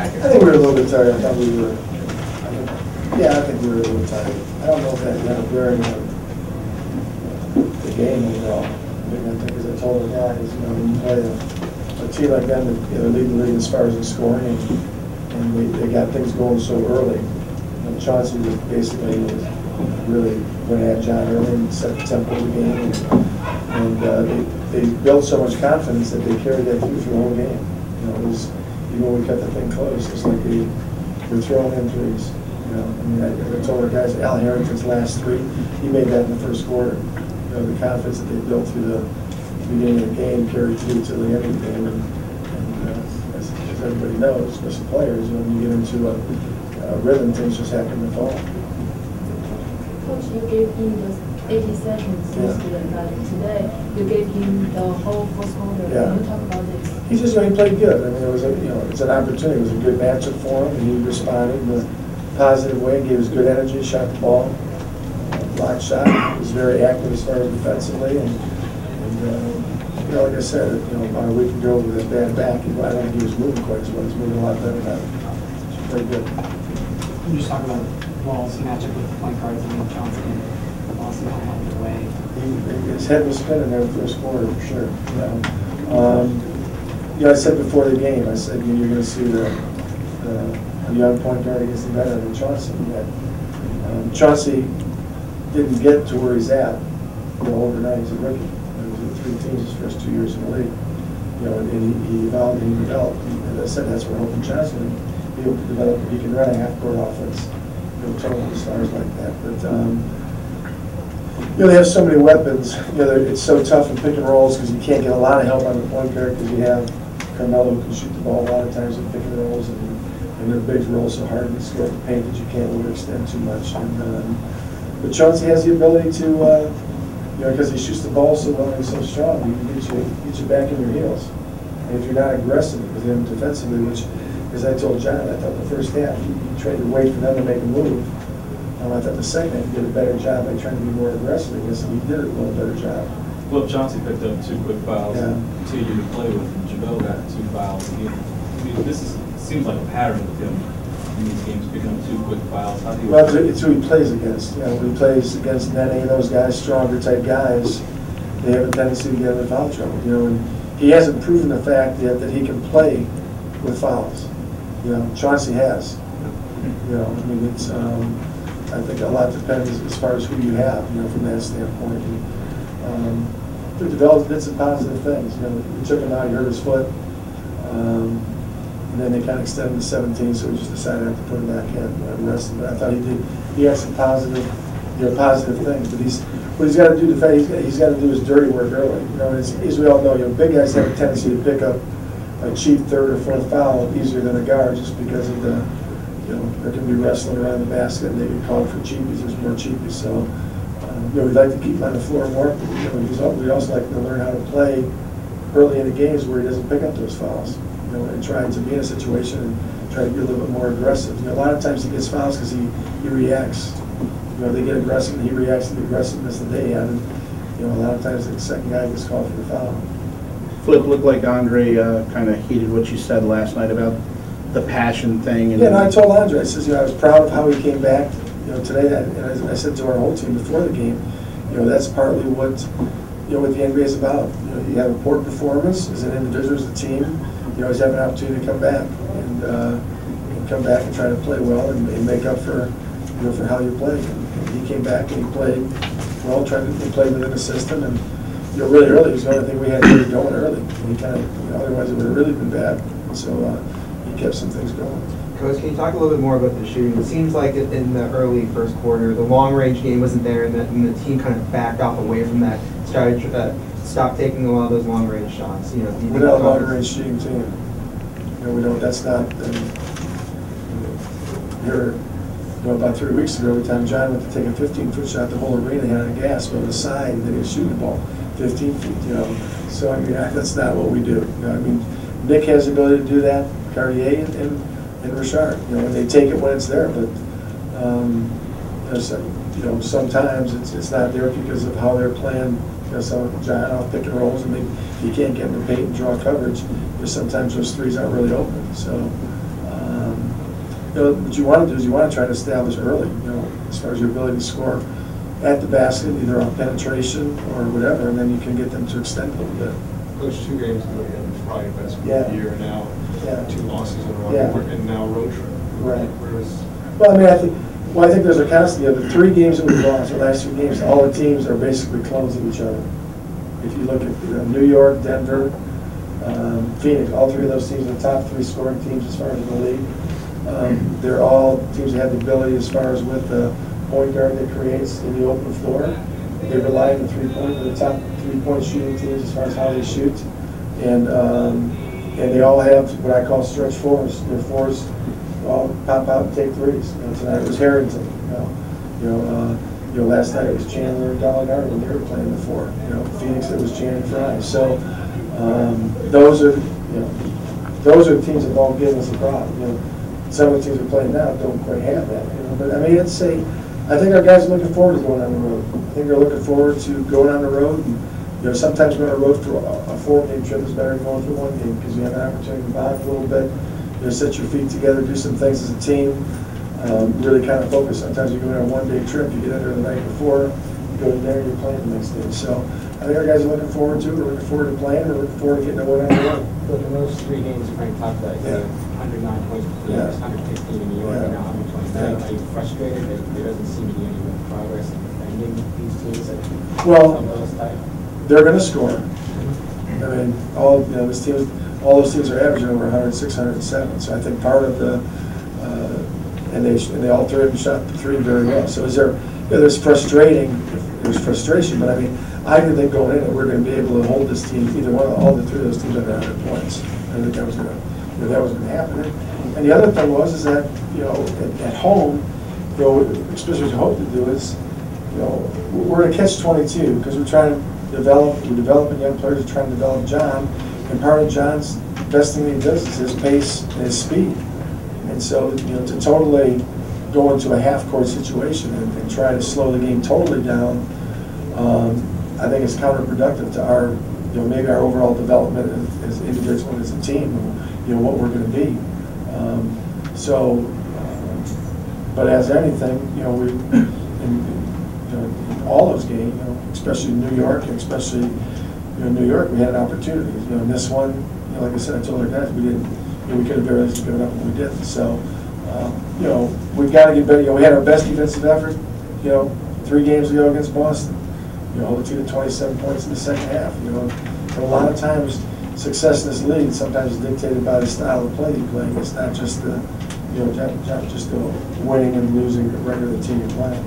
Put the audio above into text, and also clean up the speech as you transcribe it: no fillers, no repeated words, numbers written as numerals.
back. I think we were a little bit tired. I thought we were. Yeah, I think we were a little tired. I don't know if that had a bearing on the game overall. I think, as I told the guys, when you play a team like them, that lead the league as far as the scoring, and they got things going so early. Chauncey was basically really went at John early and set the tempo of the game, and they built so much confidence that they carried that through for the whole game. It was, even when we cut the thing close, it's like they were throwing in threes. I told our guys, Al Harrington's last three, he made that in the first quarter. The confidence that they built through the beginning of the game carried through to the end of the game, and as everybody knows, especially players, when you get into a rhythm, things just happen to fall. Coach, you gave him the 80 seconds yesterday, but today you gave him the whole first quarter. Can you talk about this? He just he played good. I mean, it was it's an opportunity. It was a good matchup for him, and he responded in a positive way. Gave us good energy, shot the ball, blocked shot. He was very active as far as defensively, and like I said, about a week ago with his bad back, I don't think he was moving quite as well. He's moving a lot better now. He played good. Can you just talk about Wall's matchup with the point guards and Johnson and Lawson along the way? His head was spinning there the first quarter, for sure. I said before the game, I said you're going to see a young point guard against the veteran than Chauncey. Chauncey didn't get to where he's at overnight. He's a rookie. He was with 3 teams his first 2 years in the league. And he evolved and he developed. And as I said, that's what we're hoping Chauncey will be able to develop. He can run a half-court offense. Total the stars like that. But they have so many weapons. It's so tough in pick and rolls because you can't get a lot of help on the point guard because you have Carmelo who can shoot the ball a lot of times in pick and rolls, and their bigs roll so hard and score the paint that you can't overextend too much. But Chauncey has the ability to, because he shoots the ball so well and he's so strong, he can get you back in your heels. And if you're not aggressive with him defensively, which, as I told John, I thought the first half he tried to wait for them to make a move. I thought the second half he did a better job by trying to be more aggressive. I guess he did a little better job. Flip Chauncey picked up 2 quick fouls and continued to play with him. JaVale got 2 fouls again. I mean, seems like a pattern with him in these games, picking up 2 quick fouls. How do you? Well, it's who he plays against. When he plays against Nene and those guys, stronger type guys, they have a tendency to get into foul trouble. And he hasn't proven the fact yet that he can play with fouls. Chauncey has. It's. I think a lot depends as far as who you have. From that standpoint. They developed did some positive things. We took him out. He hurt his foot, and then they kind of extended to 17, so we just decided not to put him back in the rest of it. I thought he had some positive things, but what he's got to do he's got to do his dirty work early. As we all know, big guys have a tendency to pick up a cheap 3rd or 4th foul easier than a guard just because of the, there can be wrestling around the basket and they get called for cheapies. There's more cheapies, so we'd like to keep him on the floor more. We also like to learn how to play early in the games where he doesn't pick up those fouls. And trying to be in a situation and try to be a little bit more aggressive. A lot of times he gets fouls because he reacts. They get aggressive and he reacts to the aggressiveness that they have. And a lot of times the second guy gets called for the foul. Flip, looked like Andre kind of heeded what you said last night about the passion thing. And I told Andre, I said, I was proud of how he came back. Today, and I said to our whole team before the game, that's partly what what the NBA is about. You have a poor performance as an individual, as a team. You always have an opportunity to come back and come back and try to play well and make up for for how you play. And he came back and he played well, trying to play within the system, and really early. It was the only thing we had really going early. And he kind of otherwise it would have really been bad. And so he kept some things going. Coach, can you talk a little bit more about the shooting? It seems like in the early first quarter, the long-range game wasn't there, and the team kind of backed off away from that, started stopped taking a lot of those long-range shots. We're not a long-range shooting team. We don't. That's not. Here, about 3 weeks ago, every time John went to take a 15-foot shot, the whole arena had a gas on the side, and then he was shooting the ball 15 feet. So that's not what we do. Nick has the ability to do that. Cartier and Richard, and they take it when it's there, but sometimes it's not there because of how they're playing. Some giant off pick and rolls, and you can't get in the paint and draw coverage. Because sometimes those threes aren't really open. So what you want to do is you want to try to establish early, as far as your ability to score at the basket, either on penetration or whatever, and then you can get them to extend a little bit. Those 2 games ago, it was probably the best Yeah. of the year now. Yeah. 2 losses in a row, Yeah. and now road trip. Right. Whereas, Well, I think there's a constant, the 3 games that we've lost, the last 2 games, all the teams are basically clones of each other. If you look at New York, Denver, Phoenix, all 3 of those teams are the top 3 scoring teams as far as the league. They're all teams that have the ability as far as with the point guard that creates in the open floor. They rely on the 3-point, the top 3-point shooting teams as far as how they shoot. And they all have what I call stretch fours. Their fours all pop out and take threes. Tonight it was Harrington. Last night it was Chandler and Gallinari when they were playing the 4. Phoenix it was Channing Frye. So those are the teams that don't give us a problem. Some of the teams we're playing now don't quite have that. But I think our guys are looking forward to going on the road. I think they're looking forward to going on the road. And, sometimes going on the road for a 4-game trip is better than going for 1 game because you have an opportunity to bond a little bit, set your feet together, do some things as a team, really kind of focus. Sometimes you go on a 1-day trip, you get in there the night before, you go to dinner, you're playing the next day. So I think our guys are looking forward to it. We're looking forward to playing. We're looking forward to getting one on the road. Look, in those 3 games, Frank talked about, 109 points for Phoenix, 115 in New York, and now 129. Are you frustrated that there doesn't seem to be any real progress in defending these teams at some of those types? They're going to score. All those teams are averaging over 100, 607. So I think part of the and they all 3 of them shot the 3 very well. So there's there's frustration, but I didn't think going in that we're going to be able to hold this team, all the 3 of those teams under 100 points. I didn't think that was going to happen. And the other thing was that at home, especially what you hope to do is we're in a catch-22 because we're developing young players, we're trying to develop John, and part of John's best thing he does is his pace and his speed. And so, to totally go into a half-court situation and try to slow the game totally down, I think it's counterproductive to our, maybe our overall development as individuals and as a team, what we're going to be. But as anything, in all those games, especially New York, and especially New York, we had opportunities. In this one, like I said, I told our guys we could have barely given up when we didn't. So, we've got to get better. We had our best defensive effort, 3 games ago against Boston. Hold the team to 27 points in the second half. A lot of times, success in this league sometimes is dictated by the style of play you're playing. It's not just the, not just the winning and losing the regular team you're playing.